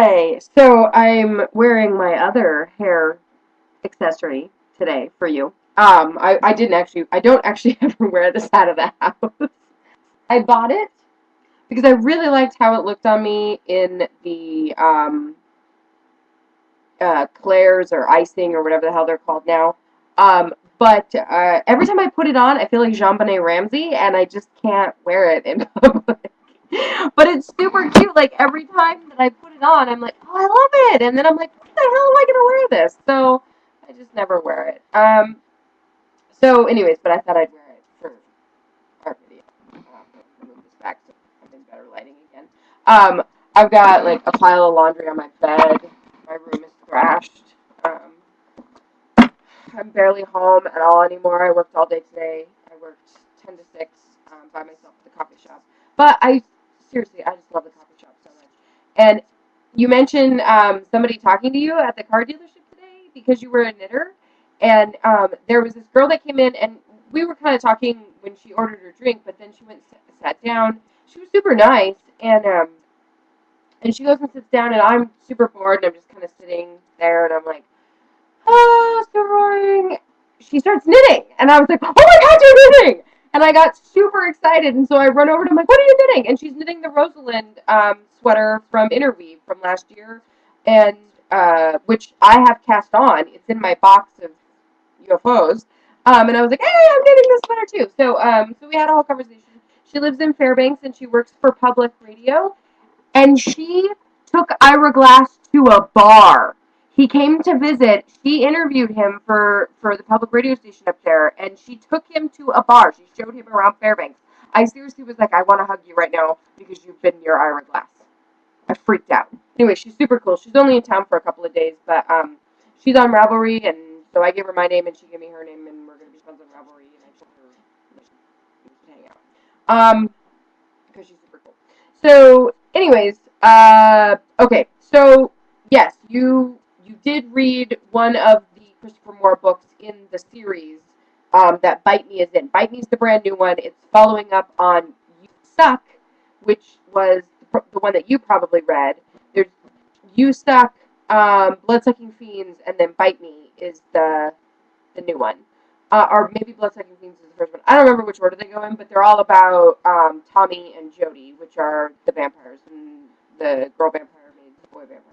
Hi! So I'm wearing my other hair accessory today for you. I don't actually ever wear this out of the house. I bought it because I really liked how it looked on me in the Claire's or icing or whatever the hell they're called now. But every time I put it on, I feel like Jean-Benet Ramsey, and I just can't wear it in public. But it's super cute. Like every time that I put it on, I'm like, oh, I love it, and then I'm like, when the hell am I gonna wear this? So I just never wear it. So, anyways, but I thought I'd wear it for our video. Move this back so I'm in better lighting again. I've got like a pile of laundry on my bed. My room is thrashed. Um, I'm barely home at all anymore. I worked all day today. I worked 10 to 6 by myself at the coffee shop. But seriously, I just love the coffee shop so much. And you mentioned somebody talking to you at the car dealership today because you were a knitter. And there was this girl that came in, and we were kind of talking when she ordered her drink, but then she went and sat down. She was super nice, and she goes and sits down, and I'm super bored, and I'm just kind of sitting there, and I'm like, oh, so boring. She starts knitting, and I was like, oh my god, you're knitting! And I got super excited, and so I run over to her, I'm like, what are you knitting? And she's knitting the Rosalind sweater from Interweave from last year, and which I have cast on. It's in my box of UFOs. And I was like, hey, I'm knitting this sweater too. So we had a whole conversation. She lives in Fairbanks, and she works for public radio, and she took Ira Glass to a bar. He came to visit. She interviewed him for the public radio station up there, and she took him to a bar. She showed him around Fairbanks. I seriously was like, I want to hug you right now because you've been near Ira Glass. I freaked out. Anyway, she's super cool. She's only in town for a couple of days, but she's on Ravelry, and so I gave her my name, and she gave me her name, and we're gonna be friends on Ravelry, and I told her we should hang out. Because she's super cool. So, anyways, okay. So, yes, you did read one of the Christopher Moore books in the series that Bite Me is in. Bite Me is the brand new one. It's following up on You Suck, which was the one that you probably read. There's You Suck, Bloodsucking Fiends, and then Bite Me is the new one. Or maybe Bloodsucking Fiends is the first one. I don't remember which order they go in, but they're all about Tommy and Jody, which are the vampires, and the girl vampire made the boy vampire.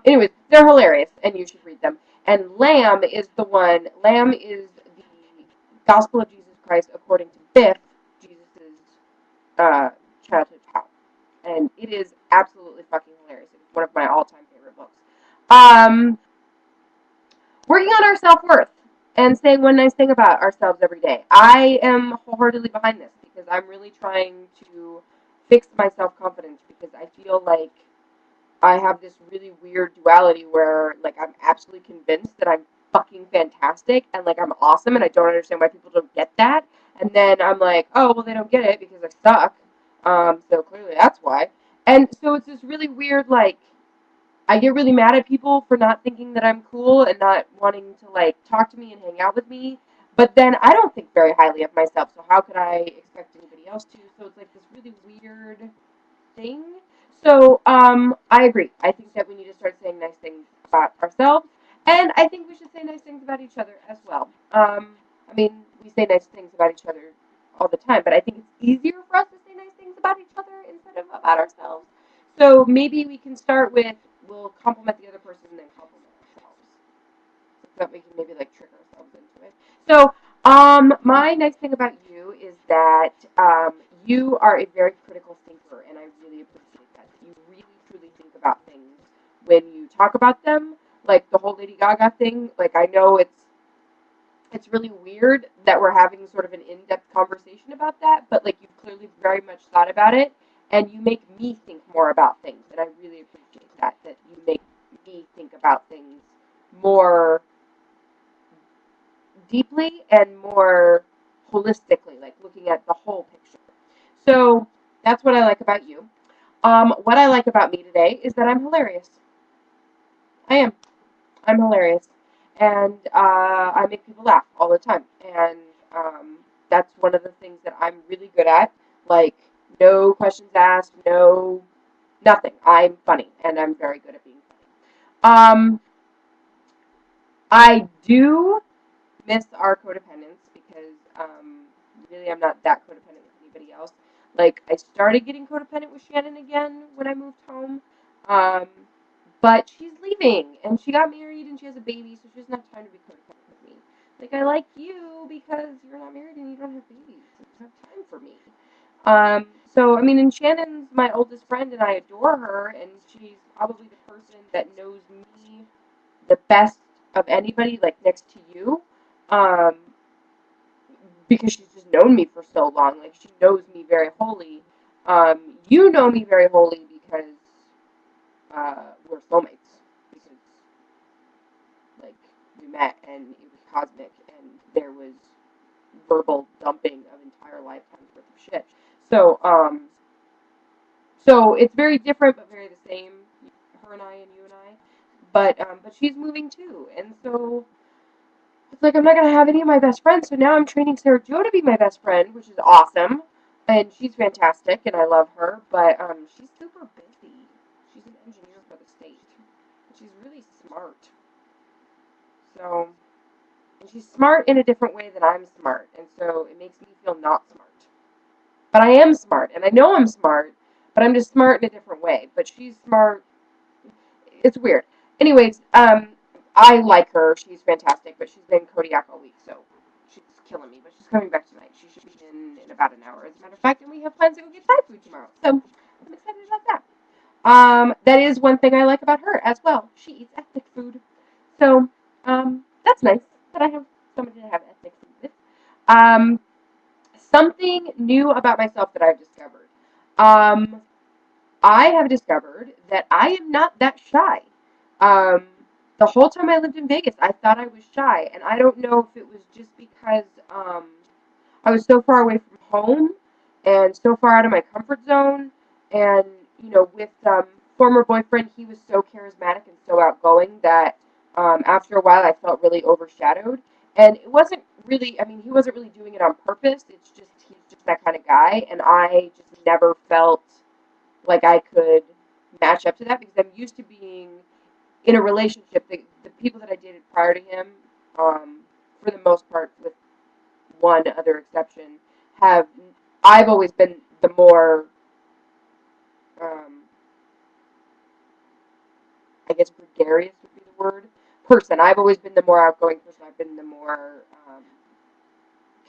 Anyways, they're hilarious, and you should read them. And Lamb is the one. Lamb is the Gospel of Jesus Christ according to Biff, Jesus's childhood pal, and it is absolutely fucking hilarious. It's one of my all-time favorite books. Um, Working on our self-worth and saying one nice thing about ourselves every day. I am wholeheartedly behind this because I'm really trying to fix my self-confidence because I feel like I have this really weird duality where like I'm absolutely convinced that I'm fucking fantastic and like I'm awesome and I don't understand why people don't get that. And then I'm like, oh well, they don't get it because I suck. So clearly that's why. And so it's this really weird like I get really mad at people for not thinking that I'm cool and not wanting to like talk to me and hang out with me. But then I don't think very highly of myself, so how could I expect anybody else to? So it's like this really weird thing. So I agree. I think that we need to start saying nice things about ourselves, and I think we should say nice things about each other as well. I mean, we say nice things about each other all the time, but I think it's easier for us to say nice things about each other instead of about ourselves. So maybe we can start with we'll compliment the other person and then compliment ourselves. So that we can maybe like trick ourselves into it. So my nice thing about you is that you are a very critical thinker, and I really appreciate that. You really truly think about things when you talk about them, like the whole Lady Gaga thing. Like I know it's really weird that we're having sort of an in-depth conversation about that, but like you've clearly very much thought about it, and you make me think more about things, and I really appreciate that you make me think about things more deeply and more holistically, like looking at the whole picture. So that's what I like about you. What I like about me today is that I'm hilarious. I am. I'm hilarious, and I make people laugh all the time, and that's one of the things that I'm really good at. Like, no questions asked, no Nothing. I'm funny, and I'm very good at being funny. I do miss our codependence because really I'm not that codependent with anybody else. Like I started getting codependent with Shannon again when I moved home, um, but she's leaving and she got married and she has a baby, so she doesn't have time to be codependent with me. Like I like you because you're not married and you don't have babies. You don't have time for me. So I mean, and Shannon's my oldest friend and I adore her, and she's probably the person that knows me the best of anybody, like next to you, um, because she's just known me for so long. Like she knows me very wholly. You know me very wholly because we're soulmates. Because like we met and it was cosmic, and there was verbal dumping of entire lifetimes worth of shit. So so it's very different but very the same. Her and I and you and I. But she's moving too, and so it's like I'm not gonna have any of my best friends. So now I'm training Sarah Jo to be my best friend, which is awesome, and she's fantastic, and I love her. But she's super busy. She's an engineer for the state, and she's really smart. So, and she's smart in a different way than I'm smart, and so it makes me feel not smart. But I am smart, and I know I'm smart, but I'm just smart in a different way. But she's smart. It's weird. Anyways, I like her. She's fantastic, but she's been Kodiak all week, so she's killing me. But she's coming back tonight. She should be in about an hour, as a matter of fact, and we have plans to go get Thai food tomorrow. So I'm excited about that. That is one thing I like about her as well. She eats ethnic food, so that's nice that I have somebody to have ethnic food with. Um, Something new about myself that I've discovered. Um, I have discovered that I am not that shy. Um, the whole time I lived in Vegas, I thought I was shy, and I don't know if it was just because I was so far away from home and so far out of my comfort zone, and with former boyfriend, he was so charismatic and so outgoing that after a while, I felt really overshadowed. And it wasn't really, I mean, he wasn't really doing it on purpose. It's just he's just that kind of guy, and I just never felt like I could match up to that because I'm used to being in a relationship. The people that I dated prior to him, for the most part, with one other exception, have I've always been the more, um, I guess, gregarious would be the word, person. I've always been the more outgoing person. I've been the more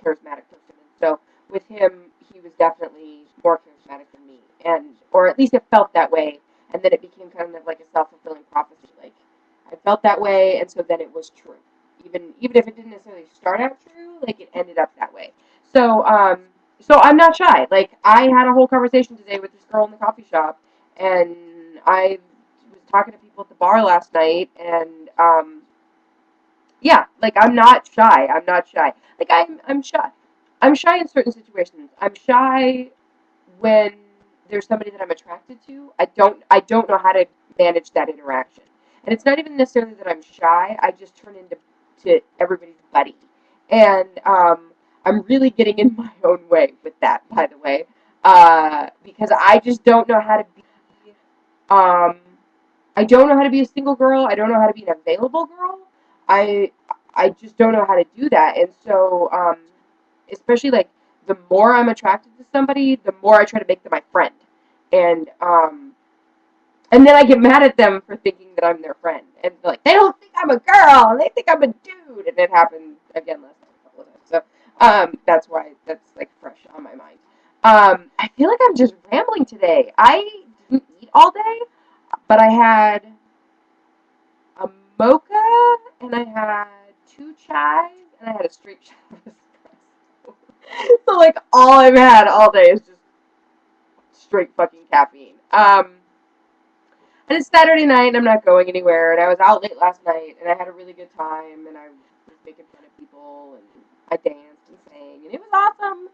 charismatic person. And so with him, he was definitely more charismatic than me, and or at least it felt that way. And then it became kind of like a self-fulfilling prophecy. Like I felt that way, and so then it was true. Even if it didn't necessarily start out true, like it ended up that way. So so I'm not shy. Like I had a whole conversation today with this girl in the coffee shop, and I was talking to people at the bar last night, and yeah, like I'm not shy. I'm not shy. Like I'm shy. I'm shy in certain situations. I'm shy when there's somebody that I'm attracted to. I don't know how to manage that interaction. And it's not even necessarily that I'm shy. I just turn into to everybody's buddy. And I'm really getting in my own way with that, by the way, because I just don't know how to be. Um, I don't know how to be a single girl. I don't know how to be an available girl. I I just don't know how to do that. And so, especially like the more I'm attracted to somebody, the more I try to make them my friend. And and then I get mad at them for thinking that I'm their friend. And like they don't think I'm a girl, they think I'm a dude. And it happened again last night a couple of times. So that's why that's like fresh on my mind. I feel like I'm just rambling today. I didn't eat all day, but I had a mocha, and I had two chais, and I had a straight shot of espresso. So like all I've had all day is just straight fucking caffeine. And it's Saturday night, and I'm not going anywhere, and I was out late last night, and I had a really good time, and I was making fun of people, and I danced and sang, and it was awesome.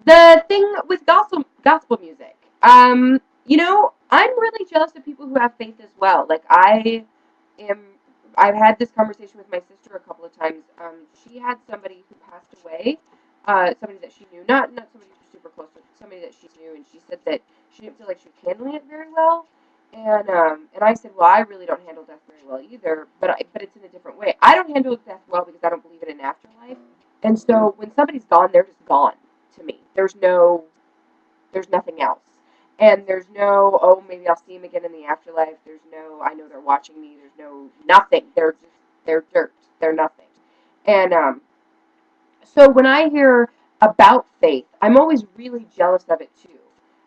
The thing with gospel music, I'm really jealous of people who have faith as well. Like am, I've had this conversation with my sister a couple of times. She had somebody who passed away, somebody that she knew, not somebody who's super close with somebody that she knew, and she said that she didn't feel like she was handling it very well. And I said, well, I really don't handle death very well either, but it's in a different way. I don't handle death well because I don't believe in an afterlife, and so when somebody's gone, they're just gone to me. There's nothing else. And there's no, oh, maybe I'll see him again in the afterlife. There's no, I know they're watching me. There's no, nothing. They're dirt. They're nothing. And so when I hear about faith, I'm always really jealous of it too.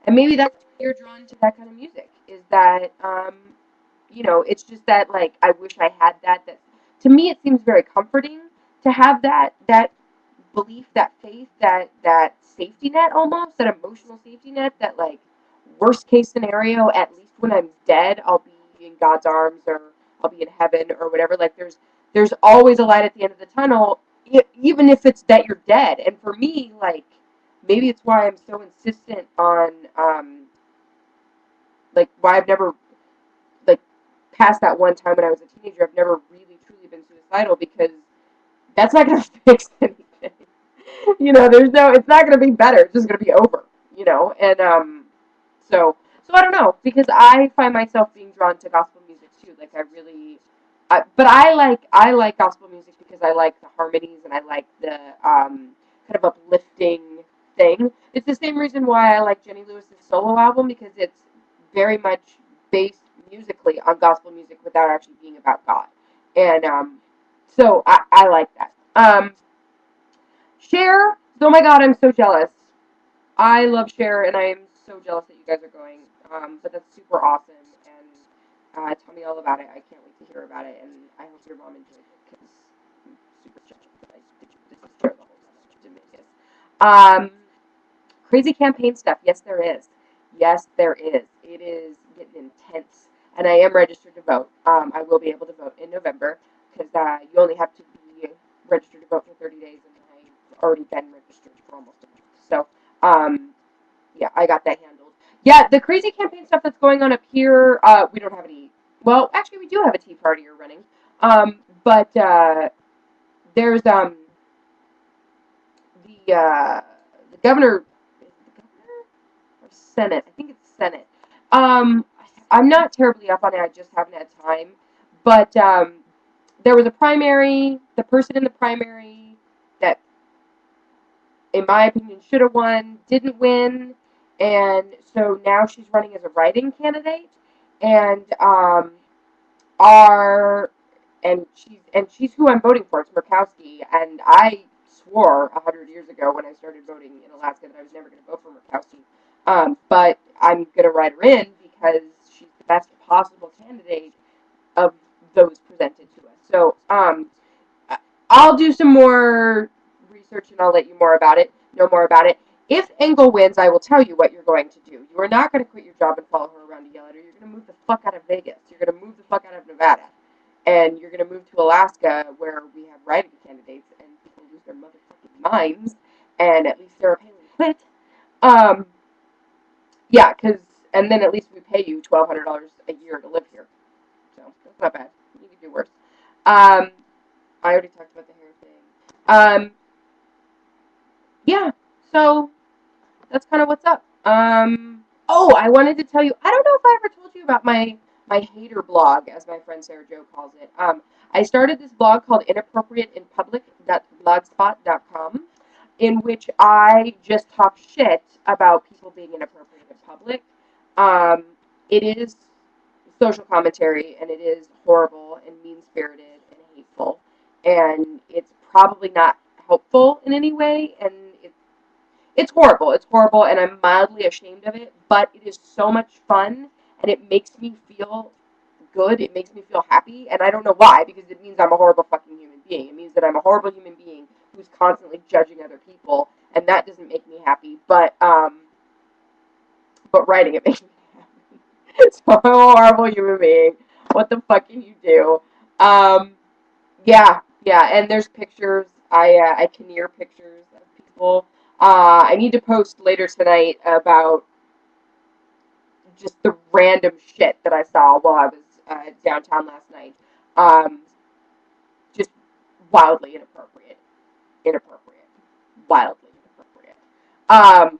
And maybe that's why you're drawn to that kind of music, is that, it's just that, like, I wish I had that. That, to me, it seems very comforting to have that belief, that faith, that safety net almost, that emotional safety net, that, like, worst case scenario, at least when I'm dead, I'll be in God's arms, or I'll be in heaven, or whatever. Like, there's always a light at the end of the tunnel, even if it's that you're dead. And for me, like, maybe it's why I'm so insistent on, like, why I've never, like, past that one time when I was a teenager, I've never really truly been suicidal, because that's not going to fix anything. It's not going to be better. It's just going to be over, and, so I don't know, because I find myself being drawn to gospel music too. Like, but I like gospel music because I like the harmonies, and I like the kind of uplifting thing. It's the same reason why I like Jenny Lewis's solo album, because it's very much based musically on gospel music without actually being about God, and so I like that. Cher, oh my God, I'm so jealous. I love Cher, and I am so jealous that you guys are going. But that's super awesome, and tell me all about it. I can't wait to hear about it, and I hope your mom enjoyed it, because I'm super jealous that I did this is Cher the whole time to Vegas. Crazy campaign stuff. Yes, there is. Yes, there is. It is getting intense, and I am registered to vote. I will be able to vote in November, because you only have to be registered to vote for 30 days, and I've already been registered for almost a month. So, yeah, I got that handled. Yeah, the crazy campaign stuff that's going on up here, we don't have any. Well, actually, we do have a Tea Partier running. But there's the governor, is it the governor or Senate? I think it's Senate. Um, I'm not terribly up on it. I just haven't had time. But there was a primary. The person in the primary that, in my opinion, should have won, didn't win, and so now she's running as a write-in candidate, and our she's who I'm voting for. It's Murkowski, and I swore 100 years ago when I started voting in Alaska that I was never going to vote for Murkowski, but I'm going to write her in because she's the best possible candidate of those presented to us. So I'll do some more research, and I'll let you know more about it. If Engel wins, I will tell you what you're going to do. You are not going to quit your job and follow her around to yell at her. You're going to move the fuck out of Vegas. You're going to move the fuck out of Nevada. And you're going to move to Alaska, where we have writing candidates, and people lose their motherfucking minds. And at least Sarah Palin quit. Yeah, and then at least we pay you $1,200 a year to live here. So that's not bad. You can do worse. I already talked about the hair thing. Yeah, so that's kind of what's up. Oh, I wanted to tell you, I don't know if I ever told you about my hater blog, as my friend Sarah Jo calls it. I started this blog called inappropriateinpublic.blogspot.com, in which I just talk shit about people being inappropriate in public. It is social commentary, and it is horrible and mean-spirited and hateful, and it's probably not helpful in any way, and it's horrible. It's horrible, and I'm mildly ashamed of it, but it is so much fun, and it makes me feel good. It makes me feel happy, and I don't know why, because it means I'm a horrible fucking human being. It means that I'm a horrible human being who's constantly judging other people, and that doesn't make me happy, but writing it makes me happy. So I'm a horrible human being. What the fuck can you do? Yeah, and there's pictures. I can pictures of people. I need to post later tonight about just the random shit that I saw while I was downtown last night. Um, just wildly inappropriate, wildly inappropriate.